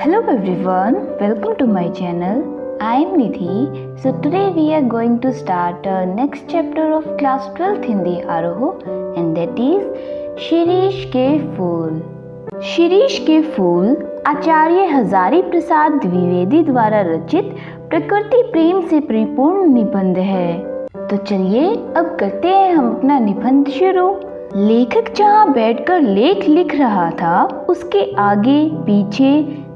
Hello everyone, welcome to my channel. I am Nidhi. So today we are going to start our next chapter of class 12th Hindi Aroho, and that is Shirish के फूल। शिरीष के फूल आचार्य हजारी प्रसाद द्विवेदी द्वारा रचित प्रकृति प्रेम से परिपूर्ण निबंध है। तो चलिए अब करते हैं हम अपना निबंध शुरू। लेखक जहाँ बैठकर लेख लिख रहा था उसके आगे पीछे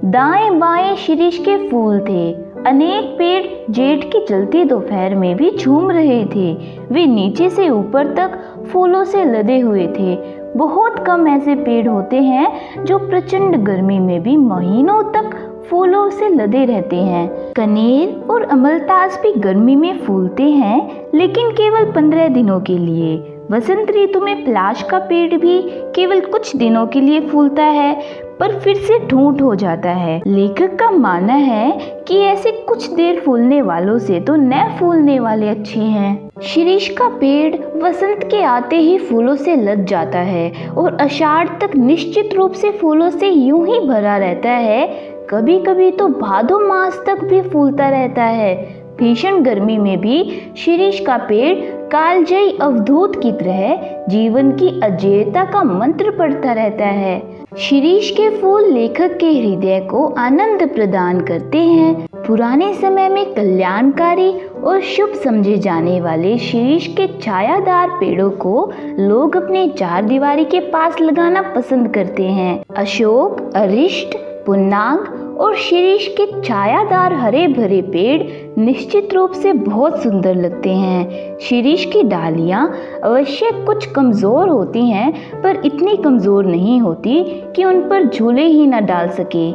दाएं बाएं शिरीष के फूल थे। अनेक पेड़ जेठ की चलती दोपहर में भी झूम रहे थे। वे नीचे से ऊपर तक फूलों से लदे हुए थे। बहुत कम ऐसे पेड़ होते हैं जो प्रचंड गर्मी में भी महीनों तक फूलों से लदे रहते हैं। कनेर और अमलतास भी गर्मी में फूलते हैं, लेकिन केवल 15 दिनों के लिए। वसंत ऋतु में पलाश का पेड़ भी केवल कुछ दिनों के लिए फूलता है, पर फिर से ठूंठ हो जाता है। लेखक का मानना है कि ऐसे कुछ देर फूलने वालों से तो न फूलने वाले अच्छे हैं। शिरीष का पेड़ वसंत के आते ही फूलों से लद जाता है और आषाढ़ तक निश्चित रूप से फूलों से यूं ही भरा रहता है। कभी कभी तो भादो मास तक भी फूलता रहता है। भीषण गर्मी में भी शिरीष का पेड़ कालजयी अवधूत की तरह जीवन की अजेयता का मंत्र पढ़ता रहता है। शिरीष के फूल लेखक के हृदय को आनंद प्रदान करते हैं। पुराने समय में कल्याणकारी और शुभ समझे जाने वाले शिरीष के छायादार पेड़ों को लोग अपने चार दीवारी के पास लगाना पसंद करते हैं। अशोक, अरिष्ट, पुन्नाग और शिरीष के छायादार हरे भरे पेड़ निश्चित रूप से बहुत सुंदर लगते हैं। शिरीष की डालियां अवश्य कुछ कमजोर होती हैं, पर इतनी कमजोर नहीं होती कि उन पर झूले ही न डाल सके।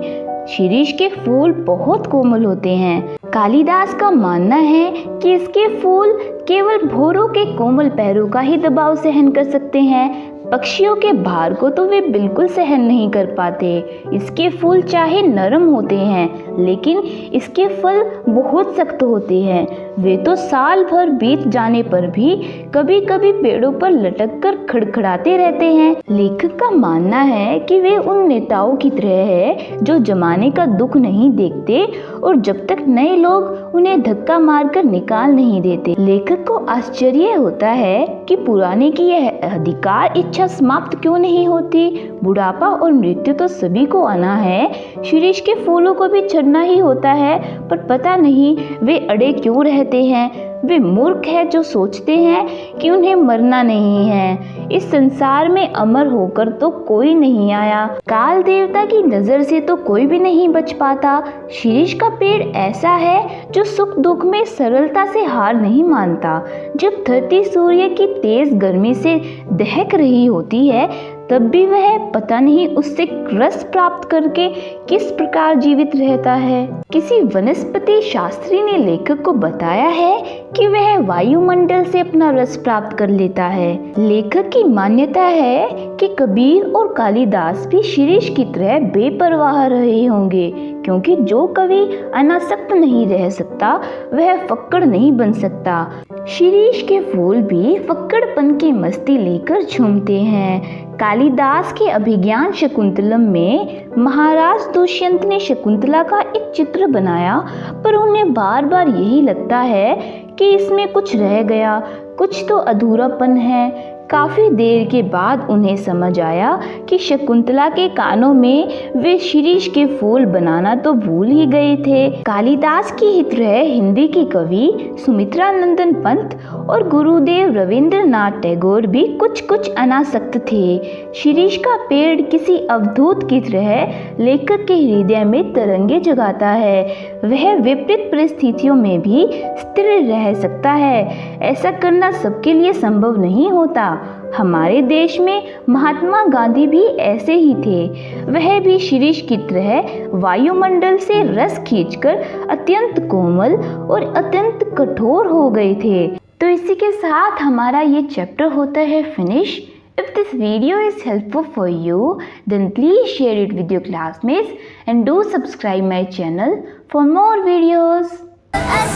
शिरीष के फूल बहुत कोमल होते हैं। कालिदास का मानना है कि इसके फूल केवल भौरों के कोमल पैरों का ही दबाव सहन कर सकते हैं। पक्षियों के भार को तो वे बिल्कुल सहन नहीं कर पाते। इसके फूल चाहे नरम होते हैं, लेकिन इसके फल बहुत सख्त होते हैं। वे तो साल भर बीत जाने पर भी कभी कभी पेड़ों पर लटक कर खड़खड़ाते रहते हैं। लेखक का मानना है कि वे उन नेताओं की तरह है जो जमाने का दुख नहीं देखते और जब तक नए लोग उन्हें धक्का मारकर निकाल नहीं देते। लेखक को आश्चर्य होता है कि पुराने की यह अधिकार इच्छा समाप्त क्यों नहीं होती। बुढ़ापा और मृत्यु तो सभी को आना है। शिरीष के फूलों को भी झड़ना ही होता है, पर पता नहीं वे अड़े क्यों रहते हैं। वे मूर्ख है जो सोचते हैं कि उन्हें मरना नहीं है। इस संसार में अमर होकर तो कोई नहीं आया। काल देवता की नजर से तो कोई भी नहीं बच पाता। शिरीष का पेड़ ऐसा है जो सुख दुख में सरलता से हार नहीं मानता। जब धरती सूर्य की तेज गर्मी से दहक रही होती है, तब भी वह पता नहीं उससे रस प्राप्त करके किस प्रकार जीवित रहता है। किसी वनस्पति शास्त्री ने लेखक को बताया है कि वह वायुमंडल से अपना रस प्राप्त कर लेता है। लेखक की मान्यता है कि कबीर और कालिदास भी शिरीष की तरह बेपरवाह रहे होंगे, क्योंकि जो कवि अनासक्त नहीं रह सकता वह फक्कड़ नहीं बन सकता। शिरीष के फूल भी फक्कड़पन की मस्ती लेकर झूमते हैं। कालिदास के अभिज्ञान शकुंतलम में महाराज दुष्यंत ने शकुंतला का एक चित्र बनाया, पर उन्हें बार बार यही लगता है कि इसमें कुछ रह गया, कुछ तो अधूरापन है। काफी देर के बाद उन्हें समझ आया कि शकुंतला के कानों में वे शिरीष के फूल बनाना तो भूल ही गए थे। कालिदास की ही तरह हिंदी की कवि सुमित्रा नंदन पंत और गुरुदेव रविंद्रनाथ टैगोर भी कुछ कुछ अनासक्त थे। शिरीष का पेड़ किसी अवधूत की तरह लेखक के हृदय में तरंगे जगाता है। वह विपरीत परिस्थितियों में भी स्थिर रह सकता है। ऐसा करना सबके लिए संभव नहीं होता। हमारे देश में महात्मा गांधी भी ऐसे ही थे। वह भी शिरीष की तरह वायुमंडल से रस खींचकर अत्यंत कोमल और अत्यंत कठोर हो गए थे। तो इसी के साथ हमारा ये चैप्टर होता है finish. If this video is helpful for you, then please share it with your classmates and do subscribe my channel for more videos.